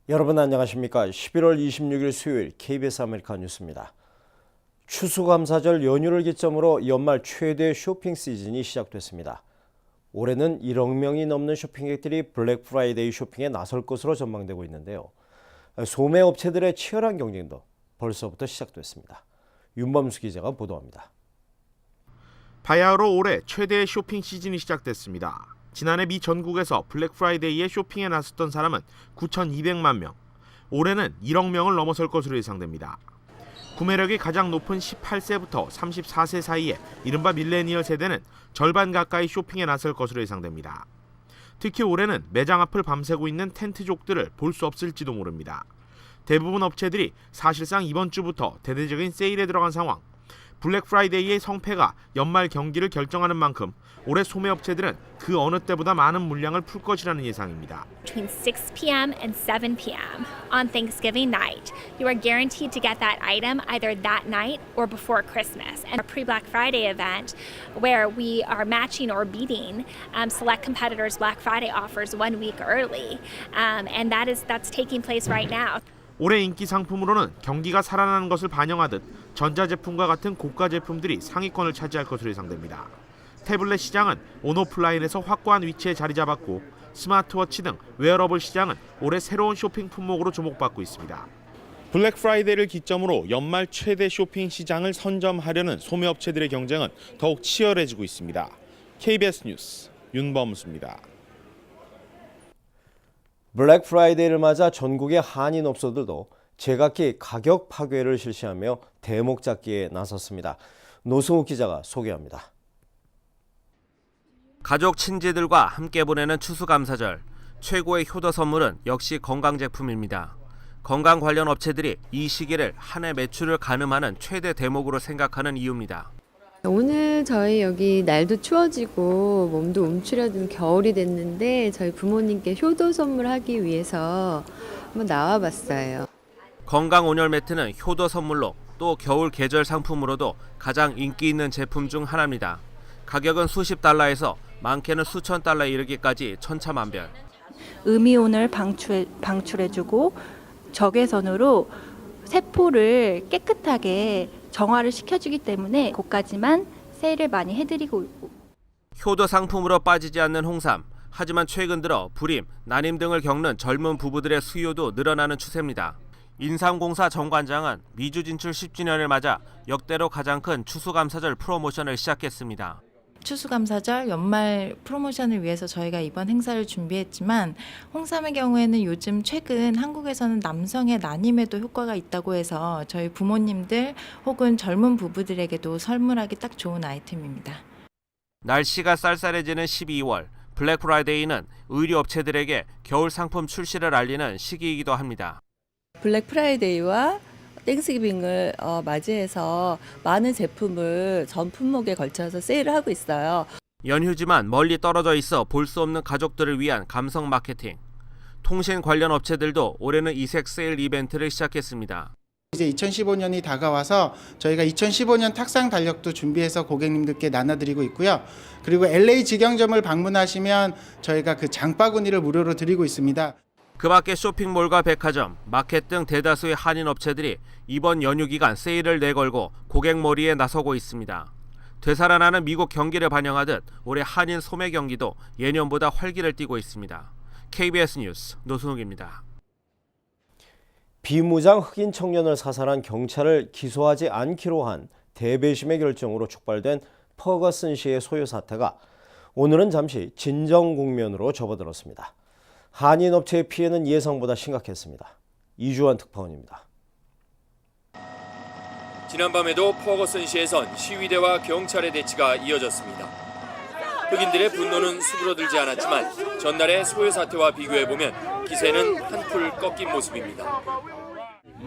여러분 안녕하십니까? 11월 26일 수요일 KBS 아메리카 뉴스입니다. 추수감사절 연휴를 기점으로 연말 최대 쇼핑 시즌이 시작됐습니다. 올해는 1억 명이 넘는 쇼핑객들이 블랙 프라이데이 쇼핑에 나설 것으로 전망되고 있는데요. 소매 업체들의 치열한 경쟁도 벌써부터 시작됐습니다. 윤범수 기자가 보도합니다. 바야흐로 올해 최대의 쇼핑 시즌이 시작됐습니다. 지난해 미 전국에서 블랙 프라이데이에 쇼핑에 나섰던 사람은 9,200만 명. 올해는 1억 명을 넘어설 것으로 예상됩니다. 구매력이 가장 높은 18세부터 34세 사이의 이른바 밀레니얼 세대는 절반 가까이 쇼핑에 나설 것으로 예상됩니다. 특히 올해는 매장 앞을 밤새고 있는 텐트족들을 볼 수 없을지도 모릅니다. 대부분 업체들이 사실상 이번 주부터 대대적인 세일에 들어간 상황. 블랙 프라이데이의 성패가 연말 경기를 결정하는 만큼 올해 소매업체들은 그 어느 때보다 많은 물량을 풀 것이라는 예상입니다. Between 6 p.m. and 7 p.m. on Thanksgiving night, you are guaranteed to get that item either that night or before Christmas. And our pre-Black Friday event, where we are matching or beating select competitors' Black Friday offers 1 week early, and that's taking place right now. 올해 인기 상품으로는 경기가 살아나는 것을 반영하듯 전자제품과 같은 고가 제품들이 상위권을 차지할 것으로 예상됩니다. 태블릿 시장은 온오프라인에서 확고한 위치에 자리 잡았고 스마트워치 등 웨어러블 시장은 올해 새로운 쇼핑 품목으로 주목받고 있습니다. 블랙 프라이데이를 기점으로 연말 최대 쇼핑 시장을 선점하려는 소매업체들의 경쟁은 더욱 치열해지고 있습니다. KBS 뉴스 윤범수입니다. 블랙 프라이데이를 맞아 전국의 한인 업소들도 제각기 가격 파괴를 실시하며 대목 잡기에 나섰습니다. 노승욱 기자가 소개합니다. 가족 친지들과 함께 보내는 추수감사절, 최고의 효도 선물은 역시 건강제품입니다. 건강 관련 업체들이 이 시기를 한 해 매출을 가늠하는 최대 대목으로 생각하는 이유입니다. 오늘 저희 여기 날도 추워지고 몸도 움츠려든 겨울이 됐는데 저희 부모님께 효도 선물하기 위해서 한번 나와봤어요. 건강 온열 매트는 효도 선물로 또 겨울 계절 상품으로도 가장 인기 있는 제품 중 하나입니다. 가격은 수십 달러에서 많게는 수천 달러에 이르기까지 천차만별. 음이온을 방출해주고 적외선으로 세포를 깨끗하게 정화를 시켜주기 때문에 고가지만 세일을 많이 해드리고 있고. 효도 상품으로 빠지지 않는 홍삼. 하지만 최근 들어 불임, 난임 등을 겪는 젊은 부부들의 수요도 늘어나는 추세입니다. 인삼공사 정관장은 미주 진출 10주년을 맞아 역대로 가장 큰 추수감사절 프로모션을 시작했습니다. 추수감사절 연말 프로모션을 위해서 저희가 이번 행사를 준비했지만 홍삼의 경우에는 요즘 최근 한국에서는 남성의 난임에도 효과가 있다고 해서 저희 부모님들 혹은 젊은 부부들에게도 선물하기 딱 좋은 아이템입니다. 날씨가 쌀쌀해지는 12월, 블랙 프라이데이는 의류업체들에게 겨울 상품 출시를 알리는 시기이기도 합니다. 블랙 프라이데이와 땡스기빙을 맞이해서 많은 제품을 전 품목에 걸쳐서 세일을 하고 있어요. 연휴지만 멀리 떨어져 있어 볼 수 없는 가족들을 위한 감성 마케팅. 통신 관련 업체들도 올해는 이색 세일 이벤트를 시작했습니다. 이제 2015년이 다가와서 저희가 2015년 탁상 달력도 준비해서 고객님들께 나눠드리고 있고요. 그리고 LA 직영점을 방문하시면 저희가 그 장바구니를 무료로 드리고 있습니다. 그 밖에 쇼핑몰과 백화점, 마켓 등 대다수의 한인 업체들이 이번 연휴 기간 세일을 내걸고 고객 몰이에 나서고 있습니다. 되살아나는 미국 경기를 반영하듯 올해 한인 소매 경기도 예년보다 활기를 띠고 있습니다. KBS 뉴스 노승욱입니다. 비무장 흑인 청년을 사살한 경찰을 기소하지 않기로 한 대배심의 결정으로 촉발된 퍼거슨시의 소요 사태가 오늘은 잠시 진정 국면으로 접어들었습니다. 한인 업체의 피해는 예상보다 심각했습니다. 이주환 특파원입니다. 지난밤에도 퍼거슨시에선 시위대와 경찰의 대치가 이어졌습니다. 흑인들의 분노는 수그러들지 않았지만 전날의 소요 사태와 비교해보면 기세는 한풀 꺾인 모습입니다.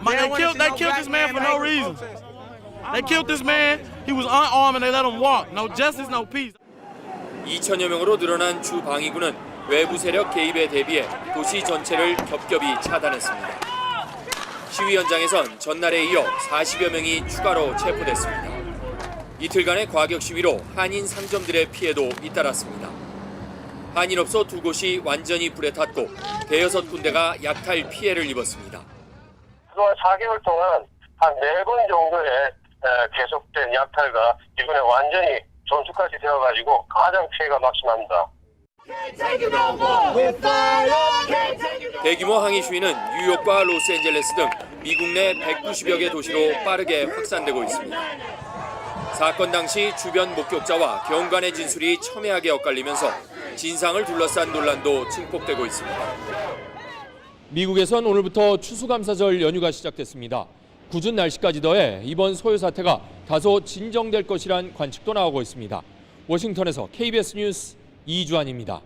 They killed this man for no reason. They killed this man. He was unarmed and they let him walk. No justice, no peace. 2천여 명으로 늘어난 주 방위군은 외부 세력 개입에 대비해 도시 전체를 겹겹이 차단했습니다. 시위 현장에선 전날에 이어 40여 명이 추가로 체포됐습니다. 이틀간의 과격 시위로 한인 상점들의 피해도 잇따랐습니다. 한인업소 2곳이 완전히 불에 탔고 대여섯 군데가 약탈 피해를 입었습니다. 그동안 4개월 동안 한 4번 정도의 계속된 약탈과 이번에 완전히 전투까지 되어가지고 가장 피해가 막심합니다. 대규모 항의 시위는 뉴욕과 로스앤젤레스 등 미국 내 190여 개 도시로 빠르게 확산되고 있습니다. 사건 당시 주변 목격자와 경관의 진술이 첨예하게 엇갈리면서 진상을 둘러싼 논란도 증폭되고 있습니다. 미국에선 오늘부터 추수감사절 연휴가 시작됐습니다. 궂은 날씨까지 더해 이번 소요 사태가 다소 진정될 것이란 관측도 나오고 있습니다. 워싱턴에서 KBS 뉴스 이주환입니다.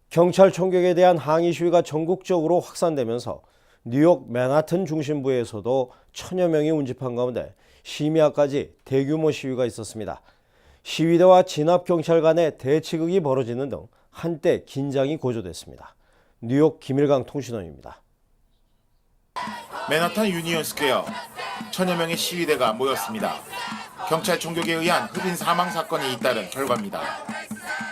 경찰 총격에 대한 항의 시위가 전국적으로 확산되면서 뉴욕 맨하튼 중심부에서도 천여 명이 운집한 가운데 심야까지 대규모 시위가 있었습니다. 시위대와 진압경찰 간의 대치극이 벌어지는 등 한때 긴장이 고조됐습니다. 뉴욕 김일강 통신원입니다. 맨하탄 유니언 스퀘어, 천여 명의 시위대가 모였습니다. 경찰 총격에 의한 흡인 사망 사건이 잇따른 결과입니다.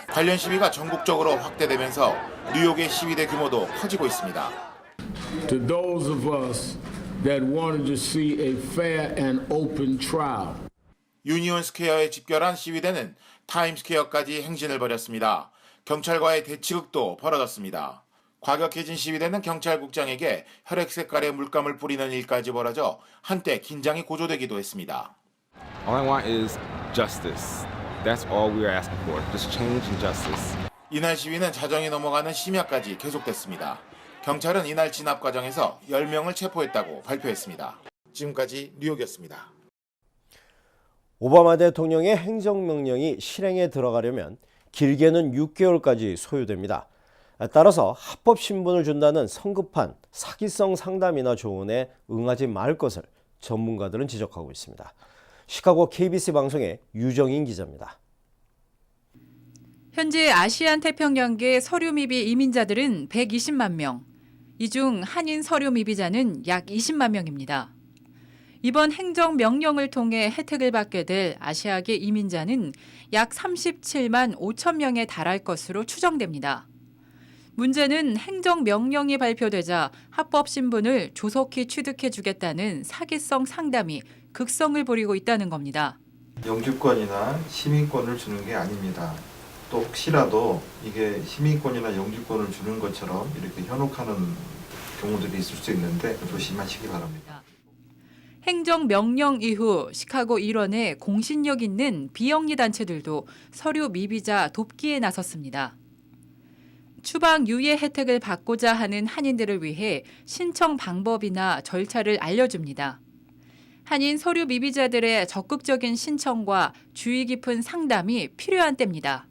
관련 시위가 전국적으로 확대되면서 뉴욕의 시위대 규모도 커지고 있습니다. To those of us that wanted to see a fair and open trial. 유니온 스퀘어에 집결한 시위대는 타임스퀘어까지 행진을 벌였습니다. 경찰과의 대치극도 벌어졌습니다. 과격해진 시위대는 경찰국장에게 혈액 색깔의 물감을 뿌리는 일까지 벌어져 한때 긴장이 고조되기도 했습니다. All I want is justice. That's all we are asking for. Just change and justice. 이날 시위는 자정이 넘어가는 심야까지 계속됐습니다. 경찰은 이날 진압 과정에서 10명을 체포했다고 발표했습니다. 지금까지 뉴욕이었습니다. 오바마 대통령의 행정명령이 실행에 들어가려면 길게는 6개월까지 소요됩니다. 따라서 합법 신분을 준다는 성급한 사기성 상담이나 조언에 응하지 말 것을 전문가들은 지적하고 있습니다. 시카고 KBC 방송의 유정인 기자입니다. 현재 아시안 태평양계 서류 미비 이민자들은 120만 명, 이 중 한인 서류 미비자는 약 20만 명입니다. 이번 행정명령을 통해 혜택을 받게 될 아시아계 이민자는 약 37만 5천 명에 달할 것으로 추정됩니다. 문제는 행정명령이 발표되자 합법 신분을 조속히 취득해주겠다는 사기성 상담이 극성을 부리고 있다는 겁니다. 영주권이나 시민권을 주는 게 아닙니다. 또 혹시라도 이게 시민권이나 영주권을 주는 것처럼 이렇게 현혹하는 경우들이 있을 수 있는데 조심하시기 바랍니다. 행정명령 이후 시카고 일원의 공신력 있는 비영리 단체들도 서류 미비자 돕기에 나섰습니다. 추방 유예 혜택을 받고자 하는 한인들을 위해 신청 방법이나 절차를 알려줍니다. 한인 서류 미비자들의 적극적인 신청과 주의 깊은 상담이 필요한 때입니다.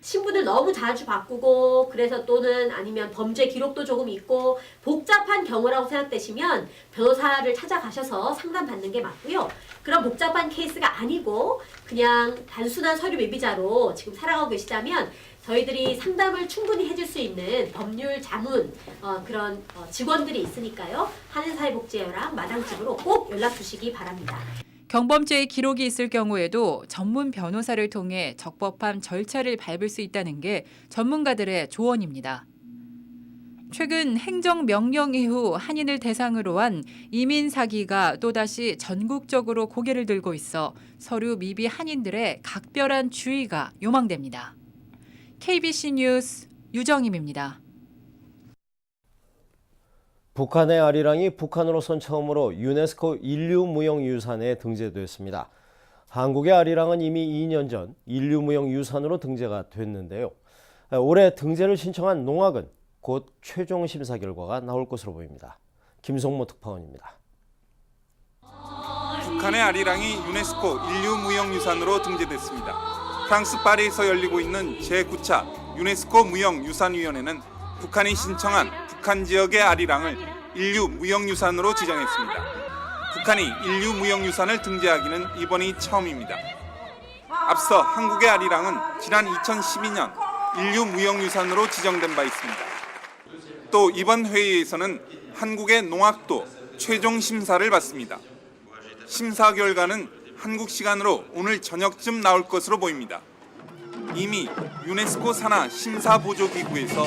신분을 너무 자주 바꾸고 그래서 또는 아니면 범죄 기록도 조금 있고 복잡한 경우라고 생각되시면 변호사를 찾아가셔서 상담받는 게 맞고요. 그런 복잡한 케이스가 아니고 그냥 단순한 서류 미비자로 지금 살아가고 계시다면 저희들이 상담을 충분히 해줄 수 있는 법률 자문 그런 직원들이 있으니까요. 한인사회복지회랑 마당집으로 꼭 연락 주시기 바랍니다. 경범죄의 기록이 있을 경우에도 전문 변호사를 통해 적법한 절차를 밟을 수 있다는 게 전문가들의 조언입니다. 최근 행정명령 이후 한인을 대상으로 한 이민 사기가 또다시 전국적으로 고개를 들고 있어 서류 미비 한인들의 각별한 주의가 요망됩니다. KBC 뉴스 유정임입니다. 북한의 아리랑이 북한으로선 처음으로 유네스코 인류무형유산에 등재됐습니다. 한국의 아리랑은 이미 2년 전 인류무형유산으로 등재가 됐는데요. 올해 등재를 신청한 농악은 곧 최종 심사 결과가 나올 것으로 보입니다. 김성모 특파원입니다. 북한의 아리랑이 유네스코 인류무형유산으로 등재됐습니다. 프랑스 파리에서 열리고 있는 제9차 유네스코 무형유산위원회는 북한이 신청한 북한 지역의 아리랑을 인류무형유산으로 지정했습니다. 북한이 인류무형유산을 등재하기는 이번이 처음입니다. 앞서 한국의 아리랑은 지난 2012년 인류무형유산으로 지정된 바 있습니다. 또 이번 회의에서는 한국의 농악도 최종 심사를 받습니다. 심사 결과는 한국 시간으로 오늘 저녁쯤 나올 것으로 보입니다. 이미 유네스코 산하 심사보조기구에서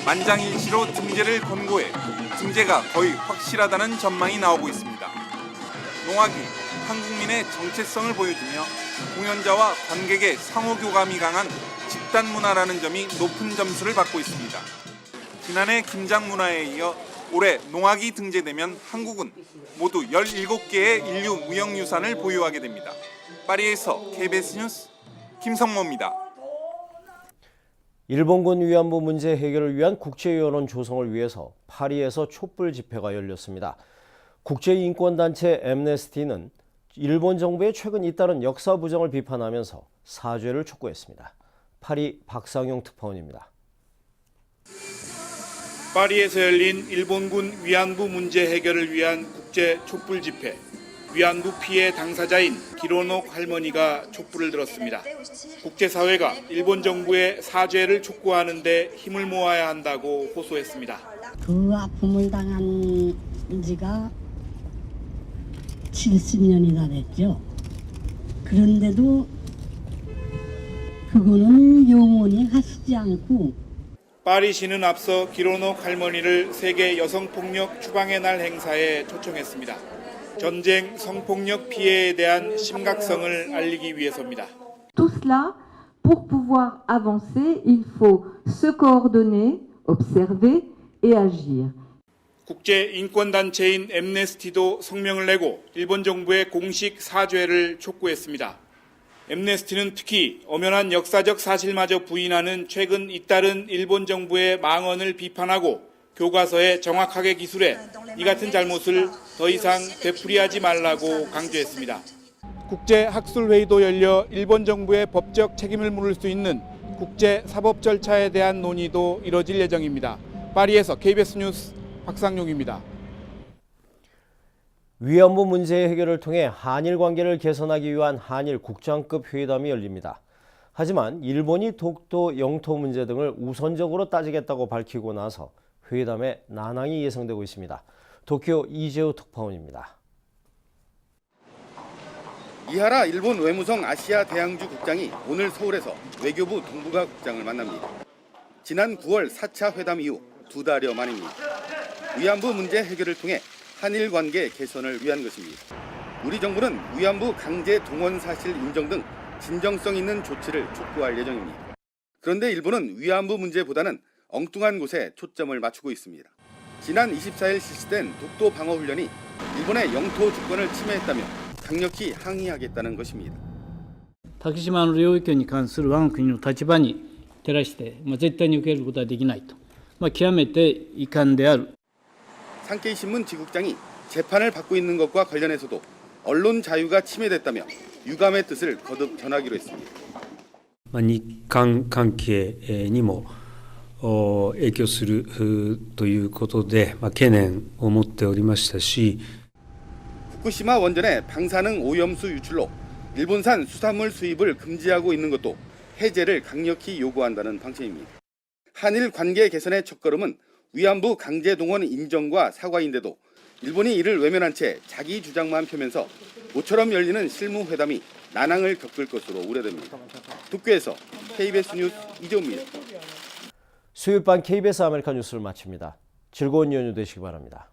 만장일치로 등재를 권고해 등재가 거의 확실하다는 전망이 나오고 있습니다. 농악이 한국민의 정체성을 보여주며 공연자와 관객의 상호교감이 강한 집단 문화라는 점이 높은 점수를 받고 있습니다. 지난해 김장 문화에 이어 올해 농악이 등재되면 한국은 모두 17개의 인류 무형유산을 보유하게 됩니다. 파리에서 KBS 뉴스 김성모입니다. 일본군 위안부 문제 해결을 위한 국제여론 조성을 위해서 파리에서 촛불 집회가 열렸습니다. 국제인권단체 엠네스티는 일본 정부의 최근 잇따른 역사 부정을 비판하면서 사죄를 촉구했습니다. 파리 박상용 특파원입니다. 파리에서 열린 일본군 위안부 문제 해결을 위한 국제 촛불 집회. 위안부 피해 당사자인 기로녹 할머니가 촛불을 들었습니다. 국제사회가 일본 정부의 사죄를 촉구하는 데 힘을 모아야 한다고 호소했습니다. 그 아픔을 당한 지가 70년이나 됐죠. 그런데도 그거는 영원히 가시지 않고 파리시는 앞서 기로녹 할머니를 세계 여성폭력 추방의 날 행사에 초청했습니다. 전쟁, 성폭력 피해에 대한 심각성을 알리기 위해서입니다. Tout cela, pour pouvoir avancer, il faut se coordonner, observer et agir. 국제인권단체인 엠네스티도 성명을 내고 일본 정부의 공식 사죄를 촉구했습니다. 엠네스티는 특히 엄연한 역사적 사실마저 부인하는 최근 잇따른 일본 정부의 망언을 비판하고 교과서에 정확하게 기술해 이 같은 잘못을 더 이상 되풀이하지 말라고 강조했습니다. 국제학술회의도 열려 일본 정부의 법적 책임을 물을 수 있는 국제사법 절차에 대한 논의도 이뤄질 예정입니다. 파리에서 KBS 뉴스 박상용입니다. 위안부 문제 해결을 통해 한일 관계를 개선하기 위한 한일 국장급 회담이 열립니다. 하지만 일본이 독도 영토 문제 등을 우선적으로 따지겠다고 밝히고 나서 회담에 난항이 예상되고 있습니다. 도쿄 이재호 특파원입니다. 이하라 일본 외무성 아시아 대양주 국장이 오늘 서울에서 외교부 동북아 국장을 만납니다. 지난 9월 4차 회담 이후 2달여 만입니다. 위안부 문제 해결을 통해 한일 관계 개선을 위한 것입니다. 우리 정부는 위안부 강제 동원 사실 인정 등 진정성 있는 조치를 촉구할 예정입니다. 그런데 일본은 위안부 문제보다는 엉뚱한 곳에 초점을 맞추고 있습니다. 지난 24일 실시된 독도 방어 훈련이 일본의 영토 주권을 침해했다며 강력히 항의하겠다는 것입니다. 竹島の領域に関する我が国の立場に照らして、絶対に受けることはできないと、極めて遺憾である。 산케이 신문 지국장이 재판을 받고 있는 것과 관련해서도 언론 자유가 침해됐다며 유감의 뜻을 거듭 전하기로 했습니다. 日韓関係にも影響するということで懸念を持っておりましたし 후쿠시마 원전의 방사능 오염수 유출로 일본산 수산물 수입을 금지하고 있는 것도 해제를 강력히 요구한다는 방침입니다. 한일 관계 개선의 첫걸음은 위안부 강제 동원 인정과 사과인데도 일본이 이를 외면한 채 자기 주장만 펴면서 모처럼 열리는 실무 회담이 난항을 겪을 것으로 우려됩니다. 도쿄에서 KBS 뉴스 이재호입니다. 수요일 밤 KBS 아메리카 뉴스를 마칩니다. 즐거운 연휴 되시기 바랍니다.